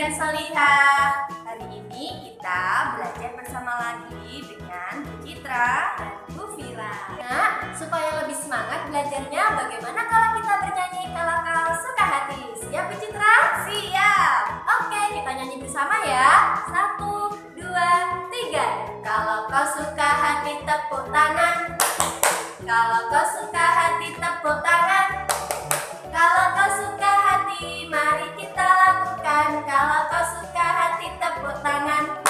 yang solihah. Hari ini kita belajar bersama lagi dengan Bu Citra dan Bu Fira. Nah, supaya lebih semangat belajarnya, bagaimana kalau kita bernyanyi kalau kau suka hati? Siap Bu Citra? Siap. Oke, kita nyanyi bersama ya. 1, 2, 3. Kalau kau suka hati tepuk tangan. Kalau kau suka hati tepuk tangan. Kalau kau suka hati, mari kita lakukan. Kalau kau suka hati, tepuk tangan.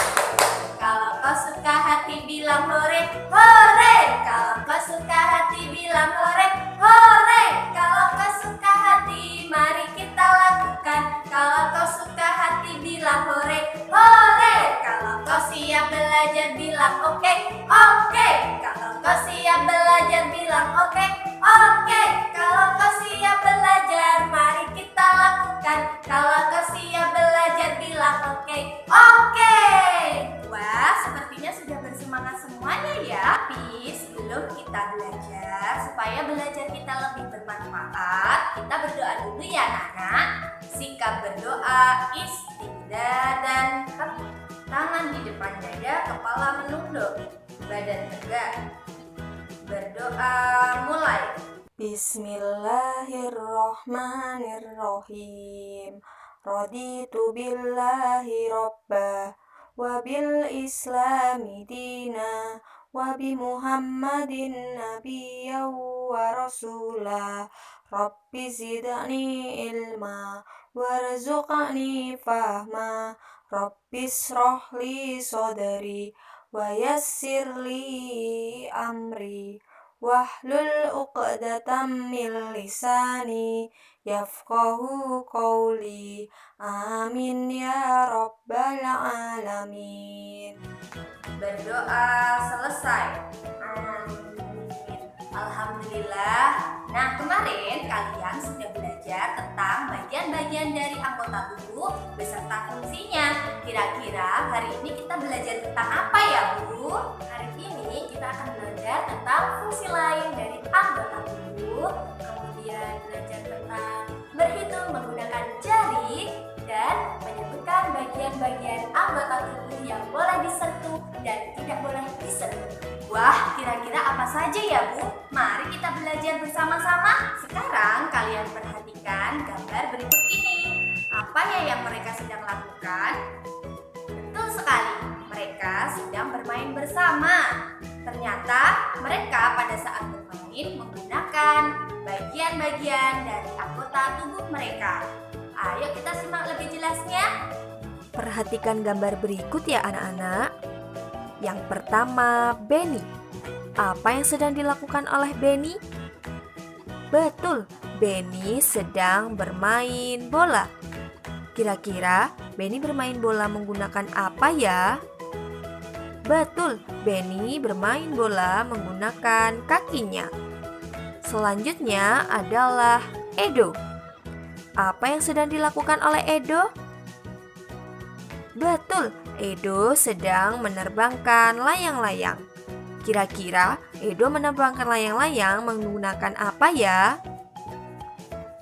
Kalau kau suka hati, bilang hore, hore. Kalau kau suka hati, bilang hore, hore. Kalau kau suka hati, mari kita lakukan. Kalau kau suka hati, bilang hore, hore. Kalau kau siap belajar, bilang oke, oke. Kalau kau siap belajar, bilang oke, oke. Kalau kau siap belajar, mari kita lakukan. Kalau kau siap belajar, bilang oke, oke. Wah, sepertinya sudah bersemangat semuanya ya. Tapi sebelum kita belajar, supaya belajar kita lebih bermanfaat, kita berdoa dulu ya anak-anak. Sikap berdoa, istighfar dan tangan di depan dada, kepala menunduk, badan tegak. Berdoa mulai. Bismillahirrahmanirrahim. Raditu billahi robba wa bil islami dina wa bi muhammadin nabiyya wa rasula. Rabbi zidni ilma warzuqni fahma. Rabbi shrahli sadri wa yassirli amri. Wahlul uqdatam min lisani yafqahu qawli. Amin ya rabbal alamin. Berdoa selesai. Amin. Alhamdulillah. Nah, kemarin kalian sudah belajar tentang bagian-bagian dari anggota tubuh beserta fungsinya. Kira-kira hari ini kita belajar tentang apa ya, Bu? Hari ini kita akan belajar tentang fungsi lain dari anggota tubuh, kemudian belajar tentang berhitung menggunakan jari, dan menyebutkan bagian-bagian anggota tubuh yang boleh disentuh dan tidak boleh disentuh. Wah, kira-kira apa saja ya, Bu? Mari kita belajar bersama-sama. Sekarang kalian perhatikan gambar berikut ini. Apa ya yang mereka sedang lakukan? Betul sekali, mereka sedang bermain bersama. Ternyata mereka pada saat bermain menggunakan bagian-bagian dari anggota tubuh mereka. Ayo kita simak lebih jelasnya. Perhatikan gambar berikut ya anak-anak. Yang pertama, Benny. Apa yang sedang dilakukan oleh Benny? Betul, Benny sedang bermain bola. Kira-kira Benny bermain bola menggunakan apa ya? Betul, Benny bermain bola menggunakan kakinya. Selanjutnya adalah Edo. Apa yang sedang dilakukan oleh Edo? Betul, Edo sedang menerbangkan layang-layang. Kira-kira Edo menerbangkan layang-layang menggunakan apa ya?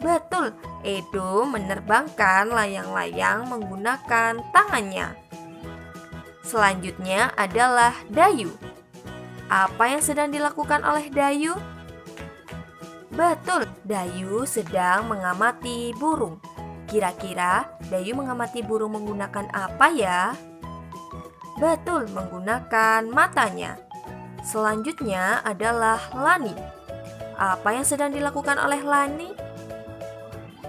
Betul, Edo menerbangkan layang-layang menggunakan tangannya. Selanjutnya adalah Dayu. Apa yang sedang dilakukan oleh Dayu? Betul, Dayu sedang mengamati burung. Kira-kira Dayu mengamati burung menggunakan apa ya? Betul, menggunakan matanya. Selanjutnya adalah Lani. Apa yang sedang dilakukan oleh Lani?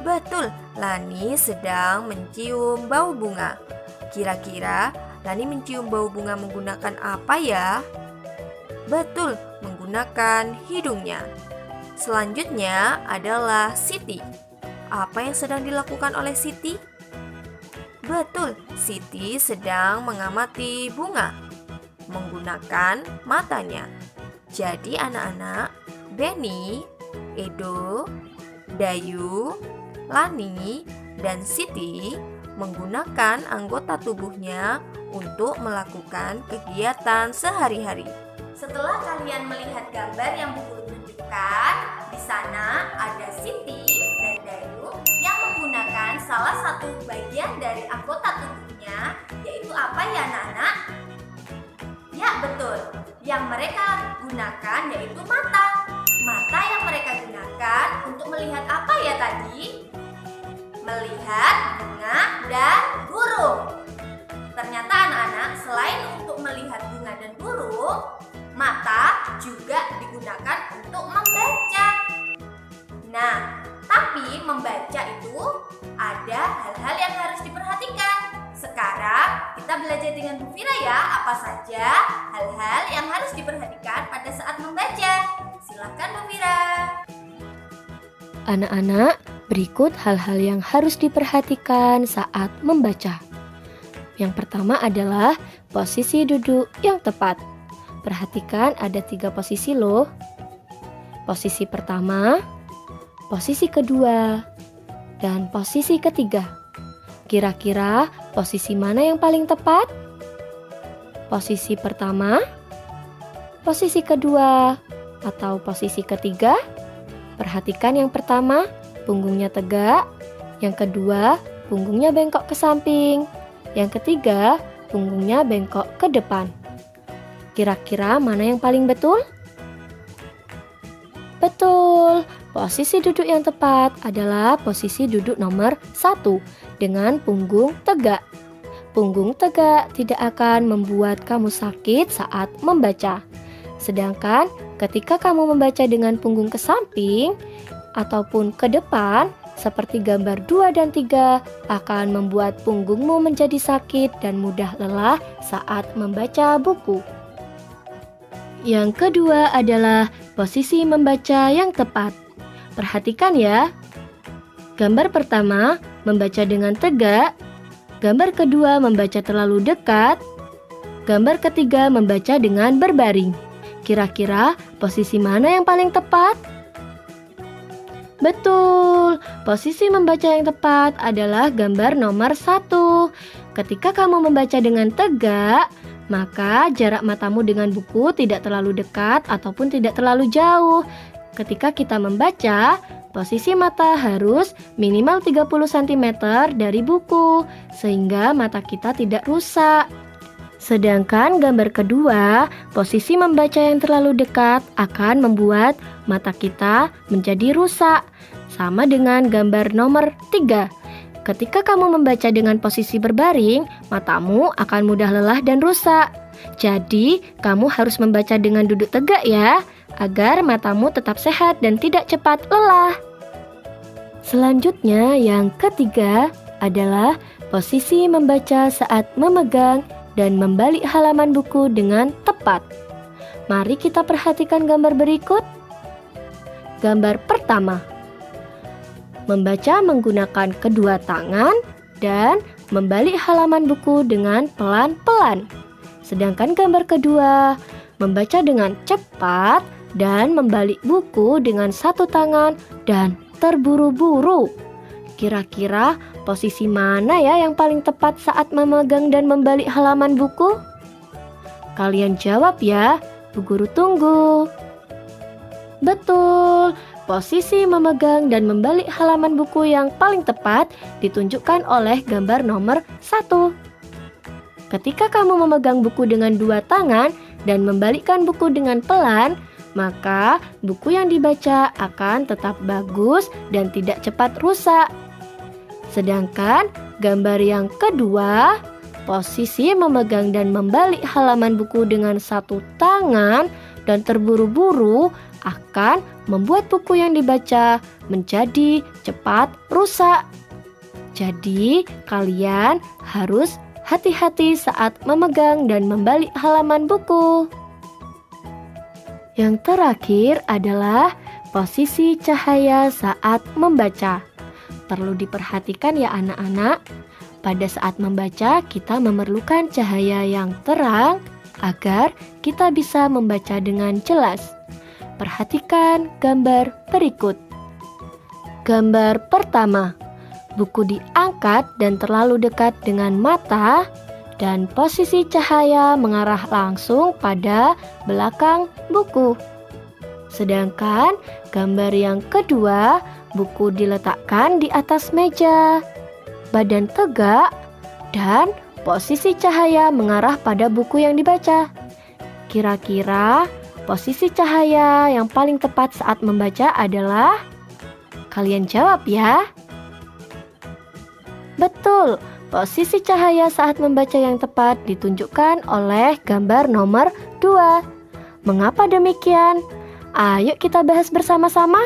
Betul, Lani sedang mencium bau bunga. Kira-kira Lani mencium bau bunga menggunakan apa ya? Betul, menggunakan hidungnya. Selanjutnya adalah Siti. Apa yang sedang dilakukan oleh Siti? Betul, Siti sedang mengamati bunga menggunakan matanya. Jadi anak-anak, Benny, Edo, Dayu, Lani, dan Siti menggunakan anggota tubuhnya untuk melakukan kegiatan sehari-hari. Setelah kalian melihat gambar yang Bu Guru tunjukkan, di sana ada Siti dan Dayu yang menggunakan menggunakan salah satu bagian dari anggota tubuhnya, yaitu apa ya anak-anak? Ya betul, yang mereka gunakan yaitu mata. Mata yang mereka gunakan untuk melihat apa ya tadi? Melihat bunga dan burung. Ternyata anak-anak, selain untuk melihat bunga dan burung, mata juga digunakan untuk membaca. Nah, tapi membaca itu ada hal-hal yang harus diperhatikan. Sekarang kita belajar dengan Bu Fira ya, apa saja hal-hal yang harus diperhatikan pada saat membaca. Silakan Bu Fira. Anak-anak, berikut hal-hal yang harus diperhatikan saat membaca. Yang pertama adalah posisi duduk yang tepat. Perhatikan ada 3 posisi loh. Posisi pertama, posisi kedua, dan posisi ketiga. Kira-kira posisi mana yang paling tepat? Posisi pertama, posisi kedua, atau posisi ketiga? Perhatikan yang pertama, punggungnya tegak. Yang kedua, punggungnya bengkok ke samping. Yang ketiga, punggungnya bengkok ke depan. Kira-kira mana yang paling betul? Betul, posisi duduk yang tepat adalah posisi duduk nomor 1 dengan punggung tegak. Punggung tegak tidak akan membuat kamu sakit saat membaca. Sedangkan ketika kamu membaca dengan punggung ke samping ataupun ke depan, seperti gambar 2 dan 3, akan membuat punggungmu menjadi sakit dan mudah lelah saat membaca buku. Yang kedua adalah posisi membaca yang tepat. Perhatikan ya. Gambar pertama, membaca dengan tegak. Gambar kedua, membaca terlalu dekat. Gambar ketiga, membaca dengan berbaring. Kira-kira posisi mana yang paling tepat? Betul, posisi membaca yang tepat adalah gambar nomor 1. Ketika kamu membaca dengan tegak, maka jarak matamu dengan buku tidak terlalu dekat ataupun tidak terlalu jauh. Ketika kita membaca, posisi mata harus minimal 30 cm dari buku, sehingga mata kita tidak rusak. Sedangkan gambar kedua, posisi membaca yang terlalu dekat akan membuat mata kita menjadi rusak. Sama dengan gambar nomor 3. Ketika kamu membaca dengan posisi berbaring, matamu akan mudah lelah dan rusak. Jadi, kamu harus membaca dengan duduk tegak ya, agar matamu tetap sehat dan tidak cepat lelah. Selanjutnya, yang ketiga adalah posisi membaca saat memegang dan membalik halaman buku dengan tepat. Mari kita perhatikan gambar berikut. Gambar pertama, membaca menggunakan kedua tangan dan membalik halaman buku dengan pelan-pelan. Sedangkan gambar kedua, membaca dengan cepat dan membalik buku dengan satu tangan dan terburu-buru. Kira-kira posisi mana ya yang paling tepat saat memegang dan membalik halaman buku? Kalian jawab ya, Bu Guru tunggu. Betul, posisi memegang dan membalik halaman buku yang paling tepat ditunjukkan oleh gambar nomor 1. Ketika kamu memegang buku dengan dua tangan dan membalikkan buku dengan pelan, maka buku yang dibaca akan tetap bagus dan tidak cepat rusak. Sedangkan gambar yang kedua, posisi memegang dan membalik halaman buku dengan satu tangan dan terburu-buru akan membuat buku yang dibaca menjadi cepat rusak. Jadi, kalian harus hati-hati saat memegang dan membalik halaman buku. Yang terakhir adalah posisi cahaya saat membaca. Perlu diperhatikan ya anak-anak, pada saat membaca kita memerlukan cahaya yang terang agar kita bisa membaca dengan jelas. Perhatikan gambar berikut. Gambar pertama, buku diangkat dan terlalu dekat dengan mata dan posisi cahaya mengarah langsung pada belakang buku. Sedangkan gambar yang kedua, buku diletakkan di atas meja badan tegak, dan posisi cahaya mengarah pada buku yang dibaca. Kira-kira posisi cahaya yang paling tepat saat membaca adalah? Kalian jawab ya. Betul, posisi cahaya saat membaca yang tepat ditunjukkan oleh gambar nomor 2. Mengapa demikian? Ayo kita bahas bersama-sama.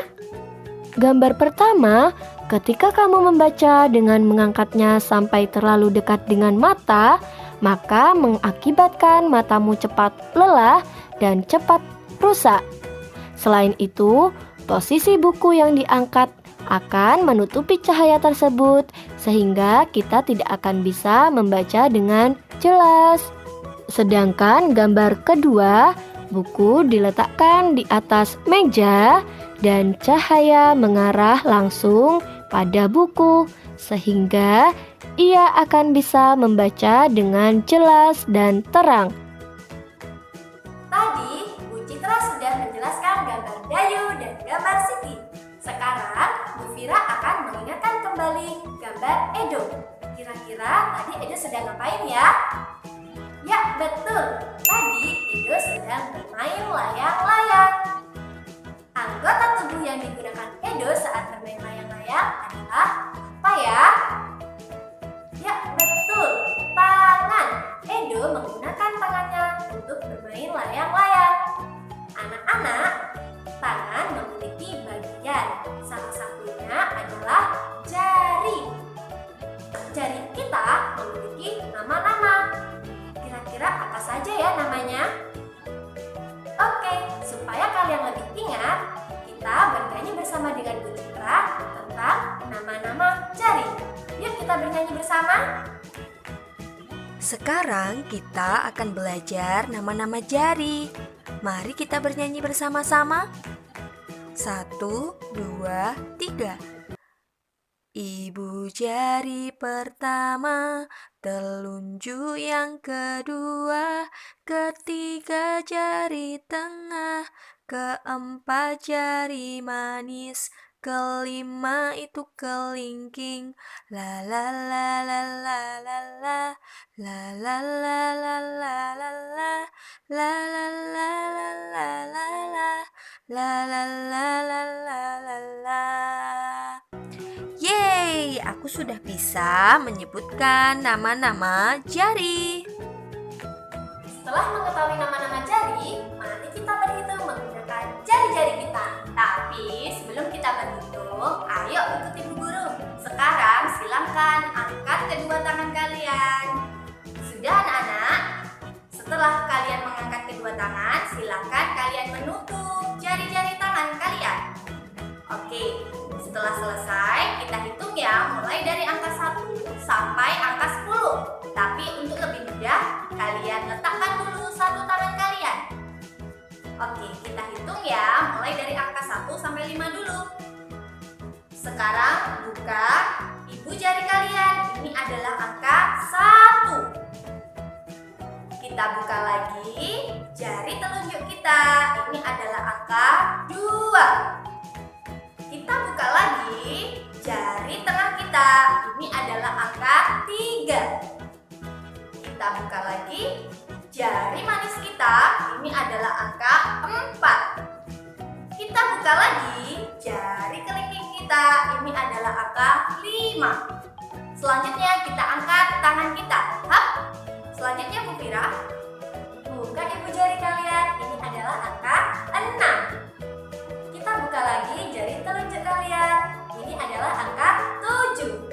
Gambar pertama, ketika kamu membaca dengan mengangkatnya sampai terlalu dekat dengan mata, maka mengakibatkan matamu cepat lelah dan cepat rusak. Selain itu, posisi buku yang diangkat akan menutupi cahaya tersebut sehingga kita tidak akan bisa membaca dengan jelas. Sedangkan gambar kedua, buku diletakkan di atas meja dan cahaya mengarah langsung pada buku sehingga ia akan bisa membaca dengan jelas dan terang. Tadi Bu Citra sudah menjelaskan gambar Dayu dan gambar Siti. Sekarang Bu Fira akan mengingatkan kembali gambar Edo. Kira-kira tadi Edo sedang ngapain ya? Ya, betul. Tadi Edo sedang bermain layang-layang. Anggota tubuh yang digunakan Edo saat bermain layang-layang adalah apa ya? Ya, betul. Tangan. Edo menggunakan tangannya untuk bermain layang-layang. Anak-anak, tangan memiliki bagian. Salah satunya adalah jari. Jari kita memiliki nama-nama. Kira-kira apa saja ya namanya? Oke, supaya kalian lebih ingat, kita bernyanyi bersama dengan Bu Citra tentang nama-nama jari. Yuk kita bernyanyi bersama. Sekarang kita akan belajar nama-nama jari. Mari kita bernyanyi bersama-sama. 1, 2, 3. Ibu jari pertama, telunjuk yang kedua, ketiga jari tengah, keempat jari manis, kelima itu kelingking. La la la la la la la, la la la la la la la, la la la la la la la, la la la la la la la. Yeay, aku sudah bisa menyebutkan nama-nama jari. Setelah mengetahui nama-nama jari, mari kita berhitung menggunakan jari-jari kita. Tapi sebelum kita berhitung, ayo ikuti Bu Guru. Sekarang silakan angkat kedua tangan kalian. Sudah anak-anak? Setelah kalian mengangkat kedua tangan, silakan kalian menutup jari-jari tangan kalian. Oke, setelah selesai kita hitung ya, mulai dari angka 1 sampai angka 10. Tapi untuk lebih mudah, kalian letakkan dulu satu tangan kalian. Oke, kita hitung ya, mulai dari angka 1 sampai 5 dulu. Sekarang buka ibu jari kalian. Ini adalah angka 1. Kita buka lagi jari telunjuk kita. Ini adalah angka 2. Kita buka lagi jari tengah kita. Ini adalah angka 3. Kita buka lagi jari manis kita. Ini adalah angka 4. Kita buka lagi jari kelingking kita. Ini adalah angka 5. Selanjutnya kita angkat tangan kita. Hap. Selanjutnya Bu Fira, buka ibu jari kalian. Ini adalah angka 6. Kita buka lagi jari telunjuk kalian. Ini adalah angka 7.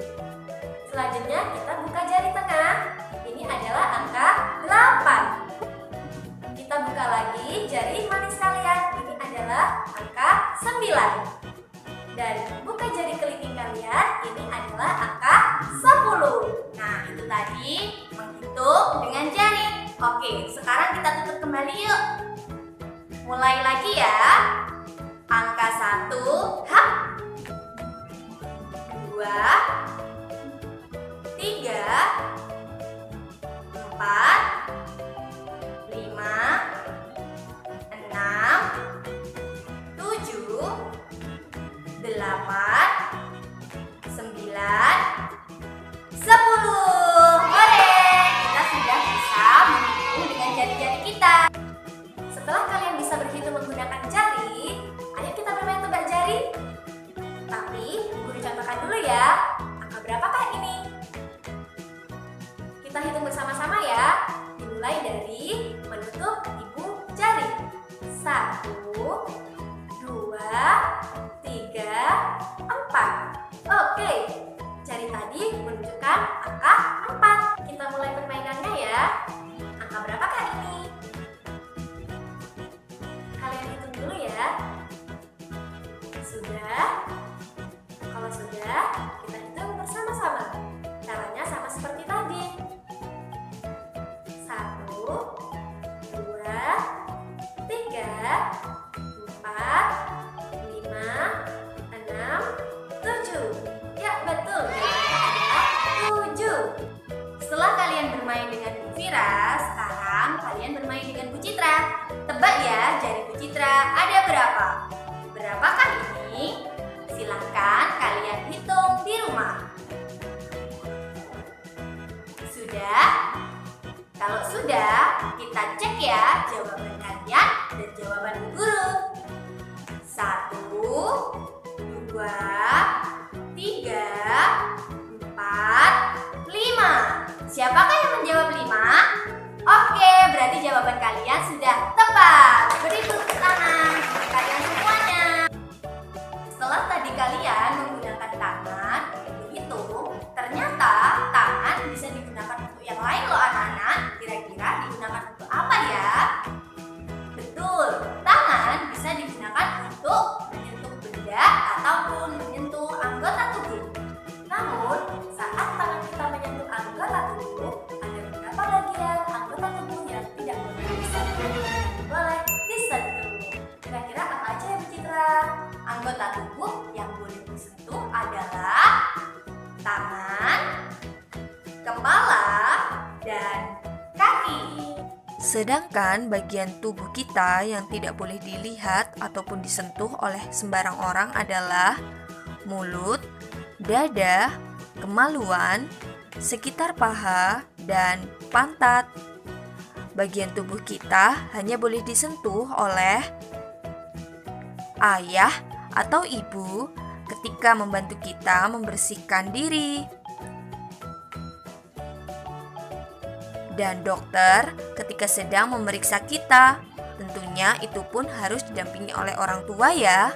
Selanjutnya kita buka jari tengah. Ini adalah angka 8. Kita buka lagi jari manis kalian. Ini adalah angka 9. Dan buka jari kelingking kalian. Ini adalah angka 10. Nah, itu tadi menghitung dengan jari. Oke, sekarang kita tutup kembali yuk. Mulai lagi ya. Angka 1, hap. 2, 3, 4, 5, 6, 7, 8, 9, 10, Siapkan dulu ya. Angka berapakah ini? Kita hitung bersama-sama ya. Dimulai dari menutup ibu jari. 1, 2, 3, 4. Oke, jari tadi menunjukkan angka 4. Kita mulai permainannya ya. Angka berapakah ini? Kalian hitung dulu ya. Sudah? Kalau sudah, kita hitung bersama-sama. Caranya sama seperti tadi. 1, 2, 3, 4, 5, 6, 7. Ya, betul. Jawabannya adalah 7. Setelah kalian bermain dengan Bu Fira, sekarang kalian bermain dengan Bu Citra. Tebak ya, jari Bu Citra ada berapa? Berapakah ini? Silahkan kalian hitung di rumah. Sudah? Kalau sudah, kita cek ya jawaban kalian dan jawaban Bu Guru. 1, 2, 3, 4, 5. Siapakah yang menjawab 5? Oke, berarti jawaban kalian sudah tepat. Beri tepuk tangan untuk kalian semuanya. Setelah tadi kalian menggunakan tangan untuk berhitung, ternyata tangan bisa digunakan untuk yang lain loh anak-anak. Kira-kira digunakan untuk apa ya? Betul, tangan bisa digunakan untuk menyentuh benda ataupun menyentuh anggota tubuh. Namun, saat tangan kita menyentuh anggota tubuh, ada beberapa bagian anggota tubuh yang tidak boleh disentuh dan boleh disentuh. Kira-kira apa aja ya Bu Citra? Anggota tubuh yang boleh disentuh adalah tangan, kepala, dan kaki. Sedangkan bagian tubuh kita yang tidak boleh dilihat ataupun disentuh oleh sembarang orang adalah mulut, dada, kemaluan, sekitar paha, dan pantat. Bagian tubuh kita hanya boleh disentuh oleh ayah atau ibu ketika membantu kita membersihkan diri, dan dokter ketika sedang memeriksa kita. Tentunya itu pun harus didampingi oleh orang tua ya.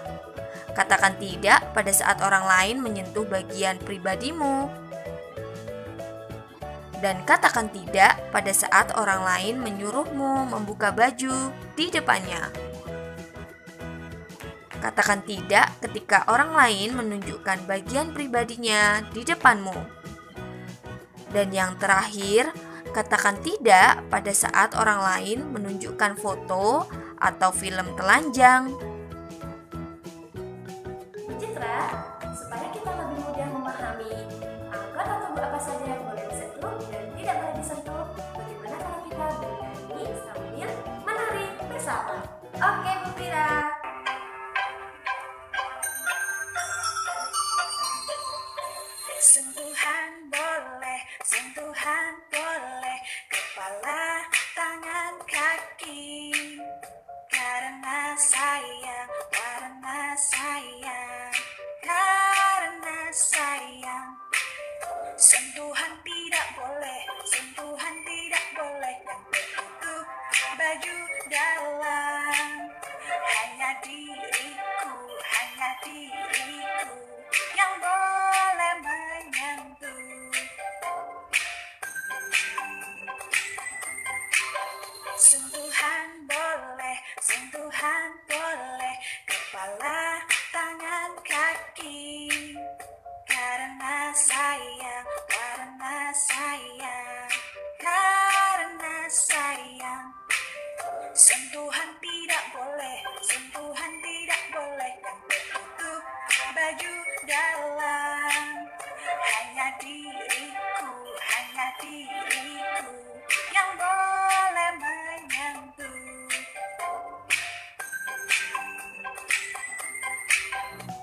Katakan tidak pada saat orang lain menyentuh bagian pribadimu. Dan katakan tidak pada saat orang lain menyuruhmu membuka baju di depannya. Katakan tidak ketika orang lain menunjukkan bagian pribadinya di depanmu. Dan yang terakhir, katakan tidak pada saat orang lain menunjukkan foto atau film telanjang. Bu Citra, supaya kita lebih mudah memahami anggota tubuh apa saja yang boleh disentuh dan tidak boleh disentuh, bagaimana kalau kita bernyanyi sambil menari bersama? Oke Bu Fira. Sentuhan boleh, kepala, tangan, kaki. Karena sayang, karena sayang. Sentuhan tidak boleh yang tertutup baju dalam. Hanya diriku yang boleh menyentuh. Sentuhan boleh, kepala, tangan, kaki. Karena sayang. Sentuhan tidak boleh yang tertutup baju dalam. Hanya diriku yang boleh menyentuh.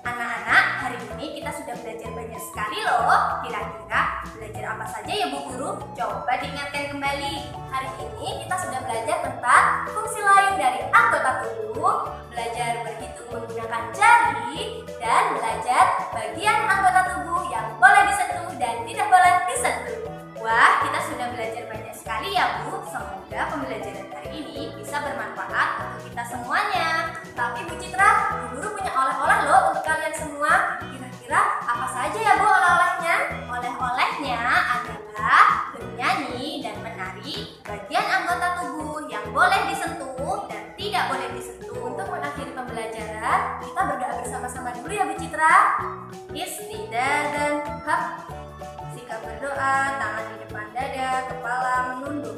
Anak-anak, hari ini kita sudah belajar banyak sekali loh. Kira-kira belajar apa saja ya Bu Guru? Coba diingatkan kembali. Hari ini kita sudah belajar tentang fungsi lain dari anggota tubuh, belajar berhitung menggunakan jari, dan belajar bagian anggota tubuh yang boleh disentuh dan tidak boleh disentuh. Wah, kita sudah belajar banyak sekali ya Bu. Semoga pembelajaran hari ini bisa bermanfaat untuk kita semuanya. Tapi Bu Citra, Bu Guru punya oleh-oleh loh untuk kalian semua. Kira-kira apa saja ya Bu oleh-olehnya? Oleh-olehnya adalah bernyanyi dan menari bagian anggota tubuh yang boleh disentuh dan tidak boleh disentuh. Untuk mengakhiri pembelajaran, kita berdoa bersama-sama dulu ya Bu Citra. Istidah dan hap. Sikap berdoa, tangan di depan dada, kepala menunduk.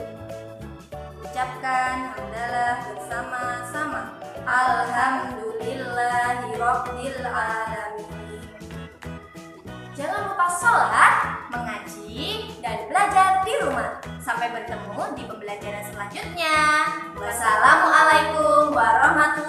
Ucapkan hamdalah bersama-sama. Alhamdulillahirabbil alamin. Jangan lupa sholat, mengaji, dan belajar di rumah. Sampai bertemu di pembelajaran selanjutnya. Wassalamualaikum warahmatullahi wabarakatuh.